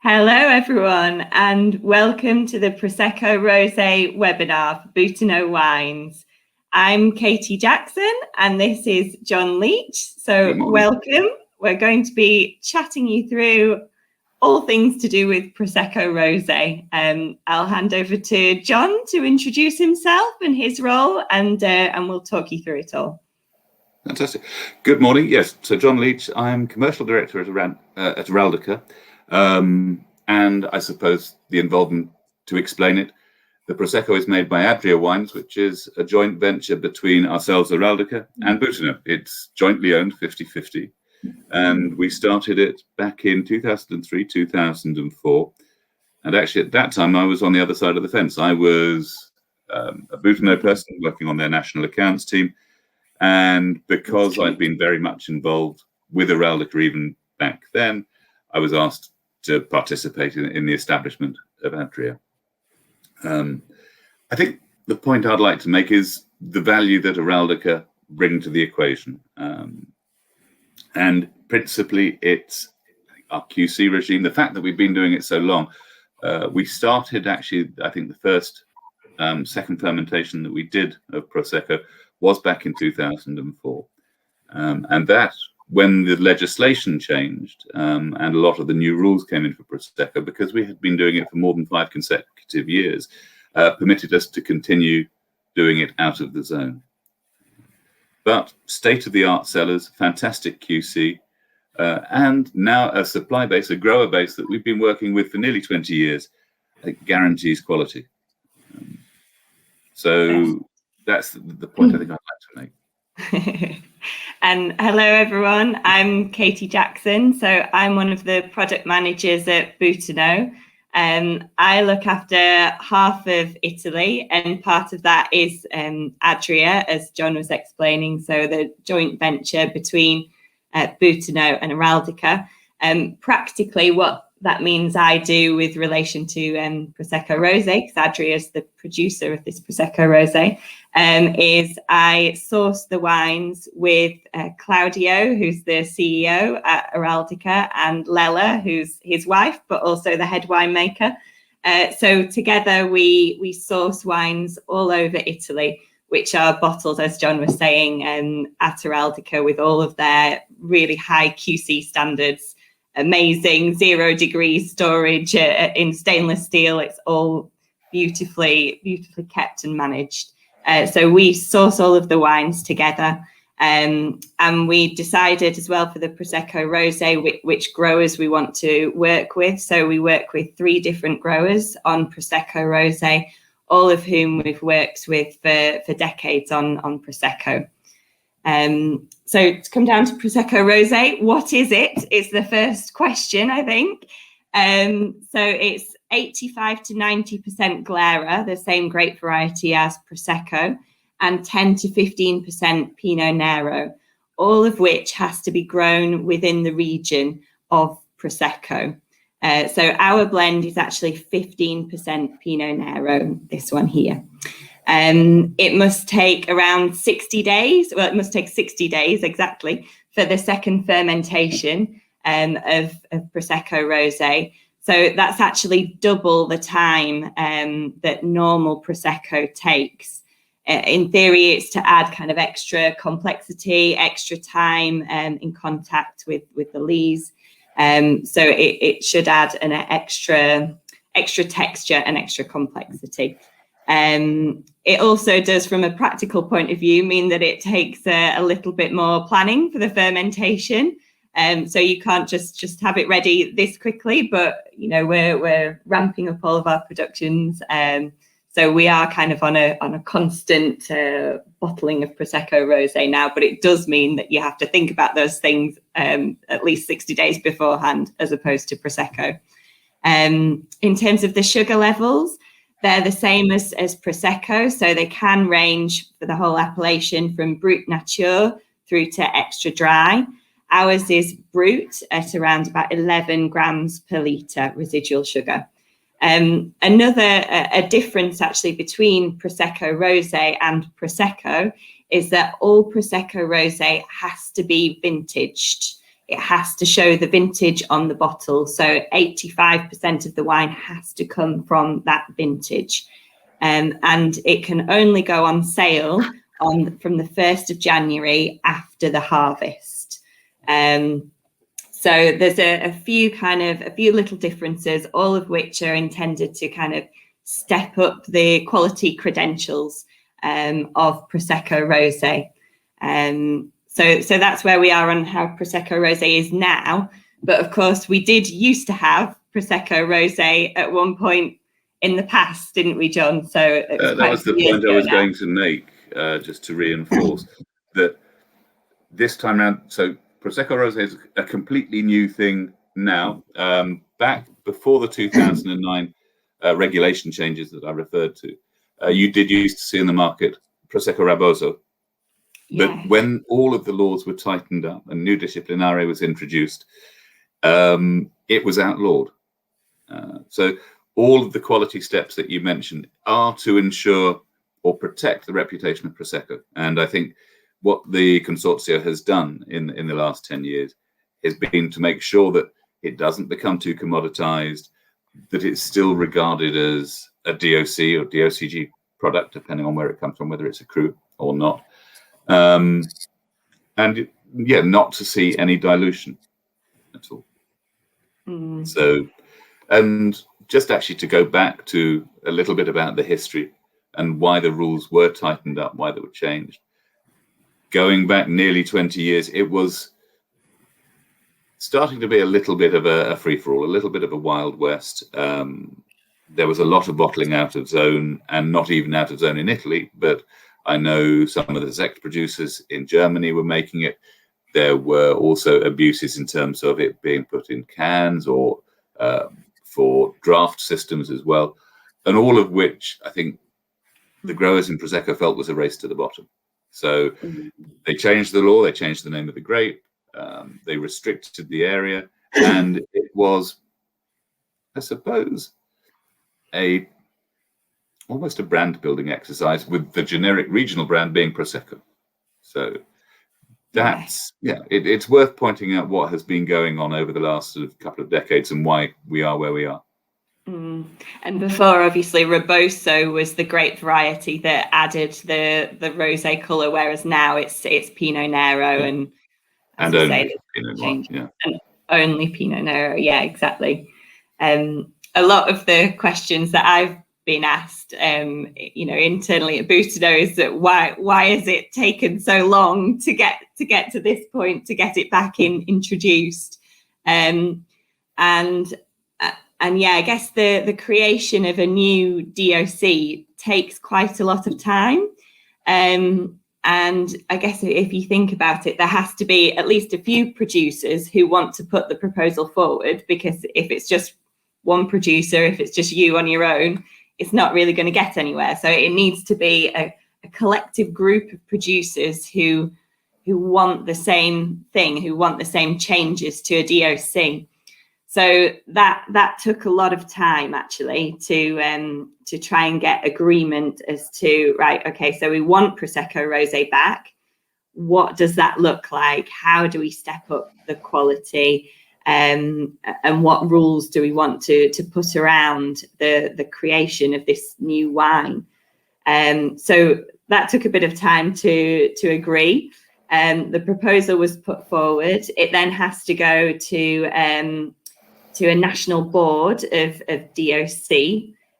Hello everyone and welcome to the Prosecco Rosé webinar for Boutinot Wines. I'm Katie Jackson and this is John Leach. So welcome. We're going to be chatting you through all things to do with Prosecco Rosé. I'll hand over to John to introduce himself and his role and we'll talk you through it all. Fantastic. Good morning. Yes, so John Leach, I'm Commercial Director at Araldica. And I suppose the involvement to explain it, the Prosecco is made by Adria Wines, which is a joint venture between ourselves, Araldica, and Boutinot. It's jointly owned 50-50. And we started it back in 2003, 2004. And actually at that time, I was on the other side of the fence. I was a Boutinot person working on their national accounts team. And because I'd been very much involved with Araldica even back then, I was asked to participate in the establishment of Adria. I think the point I'd like to make is the value that Araldica bring to the equation. And principally, it's our QC regime. The fact that we've been doing it so long, we started actually, I think the first second fermentation that we did of Prosecco was back in 2004. And that, when the legislation changed and a lot of the new rules came in for Prosecco, because we had been doing it for more than 5 consecutive years, permitted us to continue doing it out of the zone. But state-of-the-art cellars, fantastic QC, and now a supply base, a grower base that we've been working with for nearly 20 years, guarantees quality. So that's the point I think I'd like to make. And hello everyone, I'm Katie Jackson. So I'm one of the product managers at Boutinot. I look after half of Italy and part of that is Adria, as John was explaining. So the joint venture between Boutinot and Araldica. Practically what that means I do with relation to Prosecco Rosé, because Adria is the producer of this Prosecco Rosé, is I source the wines with Claudio, who's the CEO at Araldica, and Lella, who's his wife, but also the head winemaker. So together we source wines all over Italy, which are bottled, as John was saying, at Araldica with all of their really high QC standards. Amazing 0 degrees storage in stainless steel. It's all beautifully kept and managed. So we source all of the wines together. And we decided as well for the Prosecco Rosé which growers we want to work with. So we work with 3 different growers on Prosecco Rosé, all of whom we've worked with for decades on Prosecco. So to come down to Prosecco Rosé, what is it? Is the first question, I think. So it's 85 to 90% Glera, the same grape variety as Prosecco, and 10 to 15% Pinot Nero, all of which has to be grown within the region of Prosecco. So our blend is actually 15% Pinot Nero, this one here. It must take around 60 days. Well, it must take 60 days exactly for the second fermentation of Prosecco Rosé. So that's actually double the time that normal Prosecco takes. In theory, it's to add kind of extra complexity, extra time in contact with the lees. So it should add an extra texture and extra complexity. It also does, from a practical point of view, mean that it takes a little bit more planning for the fermentation. So you can't just have it ready this quickly, but you know we're ramping up all of our productions. So we are kind of on a constant bottling of Prosecco Rosé now, but it does mean that you have to think about those things at least 60 days beforehand, as opposed to Prosecco. In terms of the sugar levels, they're the same as Prosecco, so they can range for the whole appellation from Brut Nature through to extra dry. Ours is Brut at around about 11 grams per litre residual sugar. Another difference actually between Prosecco Rosé and Prosecco is that all Prosecco Rosé has to be vintaged. it has to show the vintage on the bottle. So 85% of the wine has to come from that vintage. And it can only go on sale from the 1st of January after the harvest. So there's a few little differences, all of which are intended to kind of step up the quality credentials of Prosecco Rosé. So that's where we are on how Prosecco Rosé is now. But of course, we did used to have Prosecco Rosé at one point in the past, didn't we, John? So that was the point I was going to make, just to reinforce that this time around. So Prosecco Rosé is a completely new thing now. Back before the 2009 regulation changes that I referred to, you did used to see in the market Prosecco Raboso. But when all of the laws were tightened up and new disciplinare was introduced, it was outlawed. So all of the quality steps that you mentioned are to ensure or protect the reputation of Prosecco. And I think what the Consortio has done in the last 10 years has been to make sure that it doesn't become too commoditized, that it's still regarded as a DOC or DOCG product, depending on where it comes from, whether it's a cru or not. And yeah, not to see any dilution at all. So, and just actually to go back to a little bit about the history and why the rules were tightened up, why they were changed. Going back nearly 20 years, it was starting to be a little bit of a free-for-all, a little bit of a Wild West. There was a lot of bottling out of zone, and not even out of zone in Italy, but I know some of the Sekt producers in Germany were making it. There were also abuses in terms of it being put in cans or for draft systems as well, and all of which I think the growers in Prosecco felt was a race to the bottom. So they changed the law, they changed the name of the grape, they restricted the area, and it was, I suppose, almost a brand building exercise, with the generic regional brand being Prosecco. So that's, it's worth pointing out what has been going on over the last sort of couple of decades and why we are where we are. And before, obviously, Robusto was the grape variety that added the rosé colour, whereas now it's Pinot Nero and only Pinot Noir, and only Pinot Nero. Yeah, exactly. A lot of the questions that I've been asked, internally at Boutinot is that why has it taken so long to get to this point, to get it back introduced, and yeah, I guess the creation of a new DOC takes quite a lot of time. And I guess if you think about it, there has to be at least a few producers who want to put the proposal forward, because if it's just one producer, if it's just you on your own, it's not really going to get anywhere. So it needs to be a collective group of producers who want the same thing, who want the same changes to a DOC. So that took a lot of time, actually, to try and get agreement as to, right, okay, so we want Prosecco Rosé back. What does that look like? How do we step up the quality? And what rules do we want to put around the creation of this new wine? So that took a bit of time to agree. The proposal was put forward. It then has to go to a national board of DOC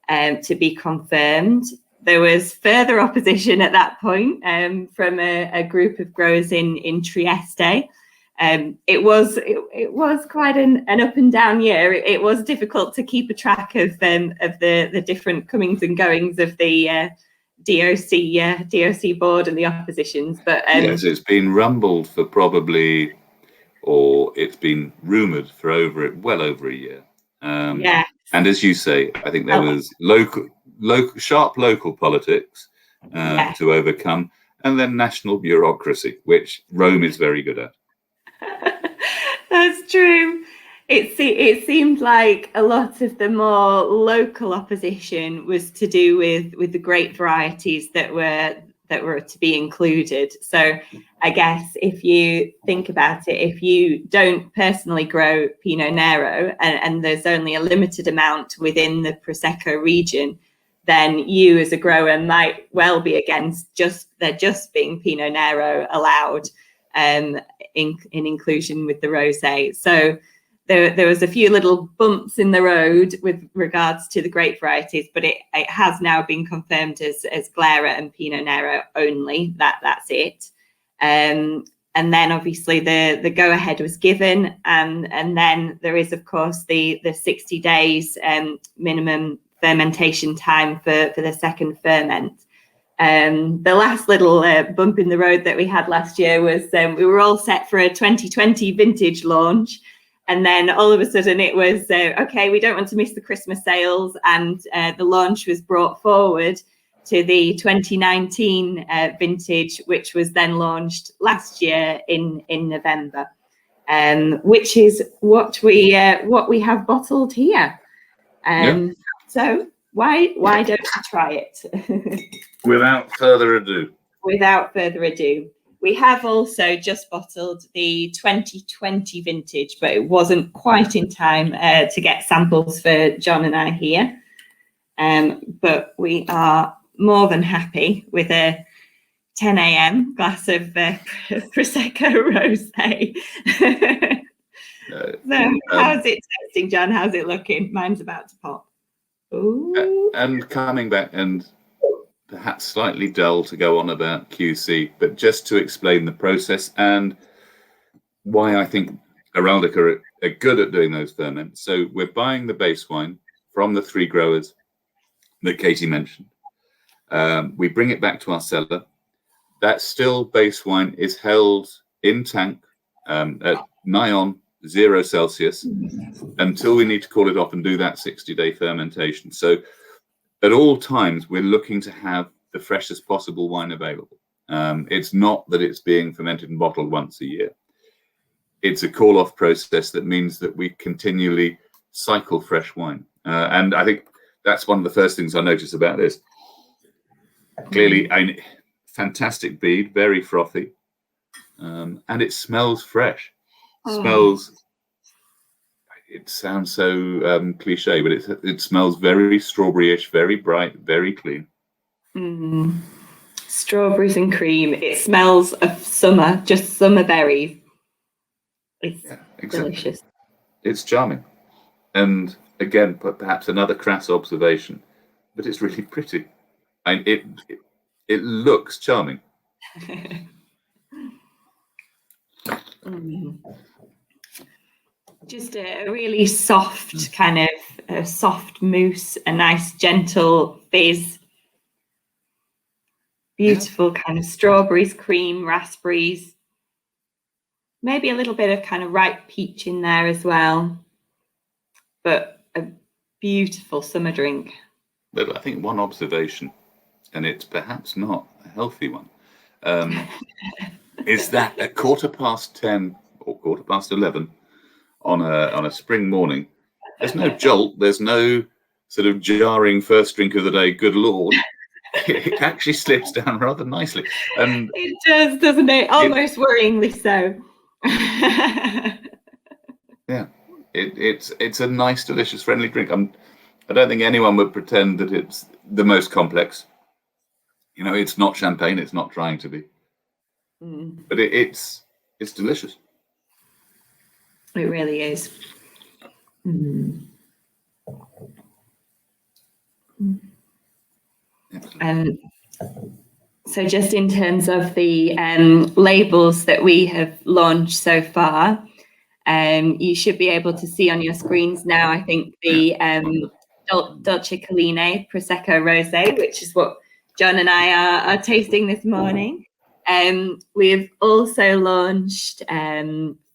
to be confirmed. There was further opposition at that point from a group of growers in Trieste. It was quite an up and down year. It was difficult to keep a track of the different comings and goings of the DOC board and the oppositions. But yes, it's been rumbled for probably, or it's been rumoured for well over a year. Yes. And as you say, I think there was sharp local politics to overcome, and then national bureaucracy, which Rome is very good at. That's true. It seemed like a lot of the more local opposition was to do with the grape varieties that were that were to be included. So I guess if you think about it, if you don't personally grow Pinot Nero and there's only a limited amount within the Prosecco region, then you as a grower might well be against there just being Pinot Nero allowed in inclusion with the rosé. So there was a few little bumps in the road with regards to the grape varieties, but it has now been confirmed as Glera and Pinot Nero only. That's it. And then obviously the go ahead was given, and then there is of course the 60 days minimum fermentation time for the second ferment. The last little bump in the road that we had last year was we were all set for a 2020 vintage launch. And then all of a sudden it was, okay, we don't want to miss the Christmas sales. And the launch was brought forward to the 2019 vintage, which was then launched last year in November, which is what we have bottled here. So why don't you try it? Without further ado. Without further ado. We have also just bottled the 2020 vintage, but it wasn't quite in time to get samples for John and I here. But we are more than happy with a 10 a.m. glass of Prosecco Rosé. So how's it tasting, John? How's it looking? Mine's about to pop. Ooh. And coming back and perhaps slightly dull to go on about QC, but just to explain the process and why I think Araldica are good at doing those ferments. So we're buying the base wine from the 3 growers that Katie mentioned. We bring it back to our cellar. That still base wine is held in tank at nigh on 0 Celsius until we need to call it off and do that 60-day fermentation. So at all times, we're looking to have the freshest possible wine available. It's not that it's being fermented and bottled once a year. It's a call-off process that means that we continually cycle fresh wine. And I think that's one of the first things I notice about this. Clearly, a fantastic bead, very frothy, and it smells fresh. It sounds so cliche, but it smells very strawberry-ish, very bright, very clean. Strawberries and cream. It smells of summer, just summer berries. It's delicious. It's charming. And again, perhaps another crass observation, but it's really pretty. And it looks charming. Just a really soft kind of a soft mousse, a nice gentle fizz. Beautiful kind of strawberries, cream, raspberries. Maybe a little bit of kind of ripe peach in there as well. But a beautiful summer drink. But I think one observation, and it's perhaps not a healthy one, is that at 10:15 or 11:15 on a spring morning, there's no jolt, there's no sort of jarring first drink of the day, good Lord. It actually slips down rather nicely. And it does, doesn't it? Almost worryingly so. Yeah, it's a nice, delicious, friendly drink. I don't think anyone would pretend that it's the most complex. You know, it's not champagne. It's not trying to be, but it's delicious. It really is. So just in terms of the labels that we have launched so far, you should be able to see on your screens now, I think, the Dolce Colline Prosecco Rosé, which is what John and I are tasting this morning. We've also launched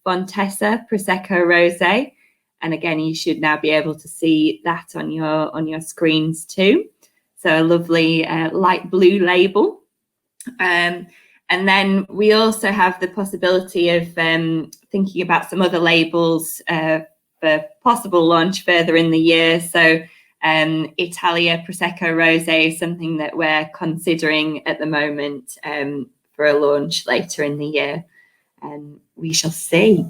Fontessa Prosecco Rosé, and again, you should now be able to see that on your screens too. So a lovely light blue label. And then we also have the possibility of thinking about some other labels for possible launch further in the year. So Italia Prosecco Rosé is something that we're considering at the moment for a launch later in the year. We shall see.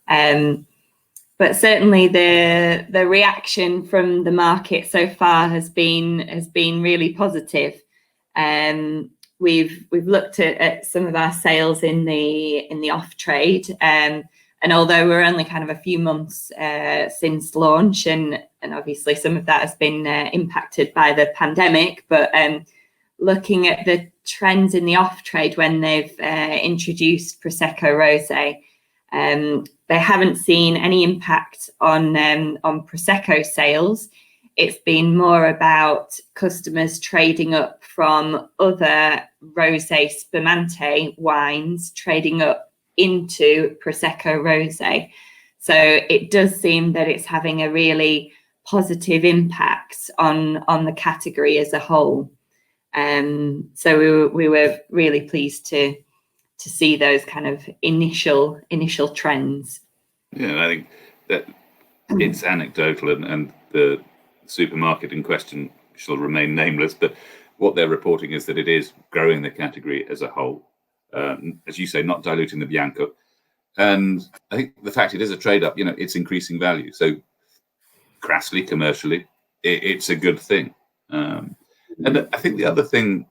But certainly the reaction from the market so far has been really positive. We've looked at some of our sales in the off trade, and although we're only kind of a few months since launch, and obviously some of that has been impacted by the pandemic, but looking at the trends in the off trade when they've introduced Prosecco Rosé, they haven't seen any impact on Prosecco sales. It's been more about customers trading up from other Rosé Spumante wines, trading up into Prosecco Rosé. So it does seem that it's having a really positive impact on the category as a whole. So we were really pleased to see those kind of initial trends. Yeah, I think that it's anecdotal, and the supermarket in question shall remain nameless, but what they're reporting is that it is growing the category as a whole. As you say, not diluting the Bianco. And I think the fact it is a trade up, it's increasing value. So crassly, commercially, it's a good thing. And I think the other thing,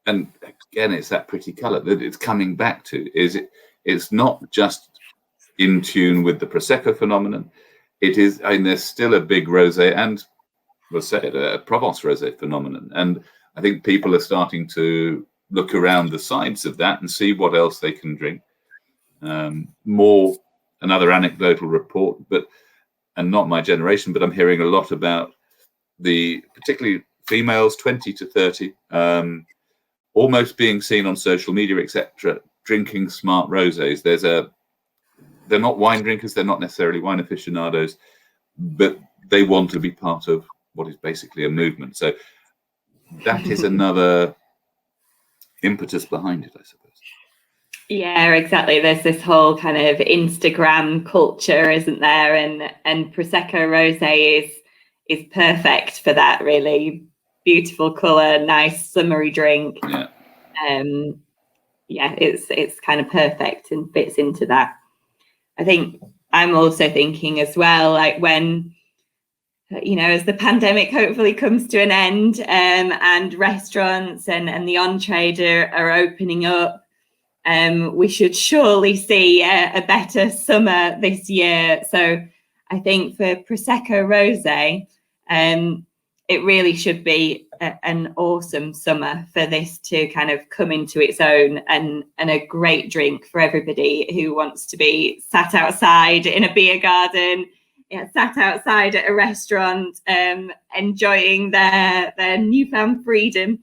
and again, it's that pretty colour that it's coming back to, is it's not just in tune with the Prosecco phenomenon. It is, there's still a big rosé and, we'll say it, a Provence rosé phenomenon. And I think people are starting to look around the sides of that and see what else they can drink. More, another anecdotal report, and not my generation, but I'm hearing a lot about particularly females 20 to 30, almost being seen on social media, etc., drinking smart rosés. They're not wine drinkers, they're not necessarily wine aficionados, but they want to be part of what is basically a movement. So that is another impetus behind it, I suppose. Yeah, exactly. There's this whole kind of Instagram culture, isn't there? And Prosecco Rosé is perfect for that, really. Beautiful colour, nice summery drink. Yeah. It's kind of perfect and fits into that. I think I'm also thinking as well, like when, as the pandemic hopefully comes to an end, and restaurants and the on-trade are opening up, we should surely see a better summer this year. So I think for Prosecco Rosé, it really should be an awesome summer for this to kind of come into its own, and a great drink for everybody who wants to be sat outside in a beer garden, sat outside at a restaurant, enjoying their newfound freedom.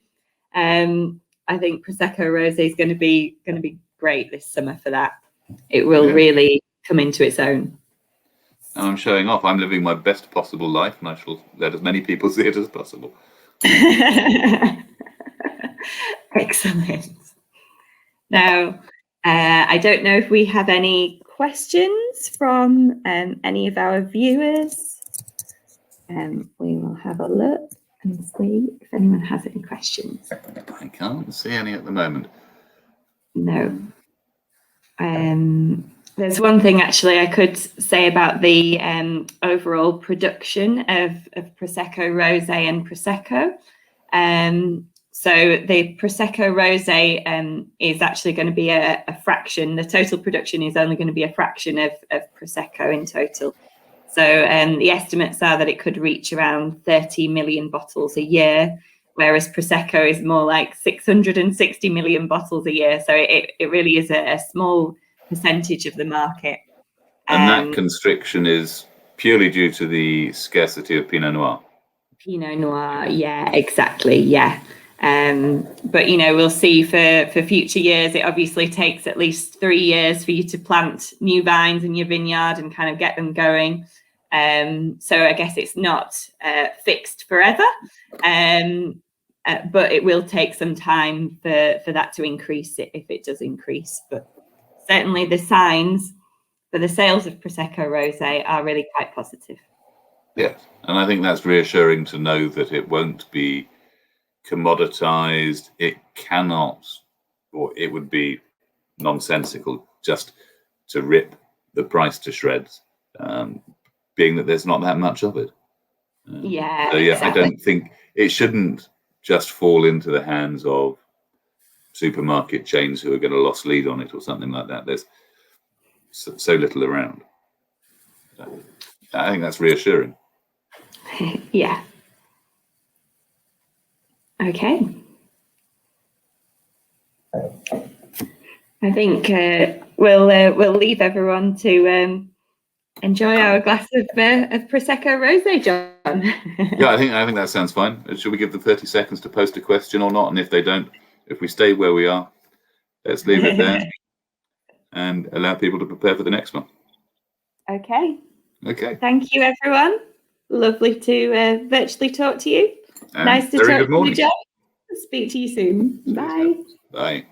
I think Prosecco Rosé is going to be great this summer for that. It will really come into its own. And I'm showing off. I'm living my best possible life, and I shall let as many people see it as possible. Excellent. Now, I don't know if we have any questions from any of our viewers. We will have a look and see if anyone has any questions. I can't see any at the moment. No. There's one thing actually I could say about the overall production of Prosecco Rosé and Prosecco. So the Prosecco Rosé is actually going to be a fraction. The total production is only going to be a fraction of Prosecco in total. So the estimates are that it could reach around 30 million bottles a year, whereas Prosecco is more like 660 million bottles a year. So it really is a small percentage of the market. And that constriction is purely due to the scarcity of Pinot Noir. Pinot Noir, yeah, exactly, yeah. But, we'll see for future years. It obviously takes at least 3 years for you to plant new vines in your vineyard and kind of get them going. So I guess it's not fixed forever, but it will take some time for that to increase if it does increase. But certainly the signs for the sales of Prosecco Rosé are really quite positive. Yes, And I think that's reassuring to know that it won't be commoditized. It cannot, or it would be nonsensical just to rip the price to shreds, being that there's not that much of it. Yeah, so yeah, exactly. I don't think it shouldn't just fall into the hands of supermarket chains who are going to loss lead on it or something like that. There's so little around. I think that's reassuring. Yeah. Okay. I think we'll leave everyone to enjoy our glass of Prosecco Rosé, John. Yeah, I think that sounds fine. Should we give them 30 seconds to post a question or not? And if they don't, if we stay where we are, let's leave it there and allow people to prepare for the next one. Okay. Okay. Thank you, everyone. Lovely to virtually talk to you. And nice to very talk good morning. to you, John. Speak to you soon. Bye. Bye.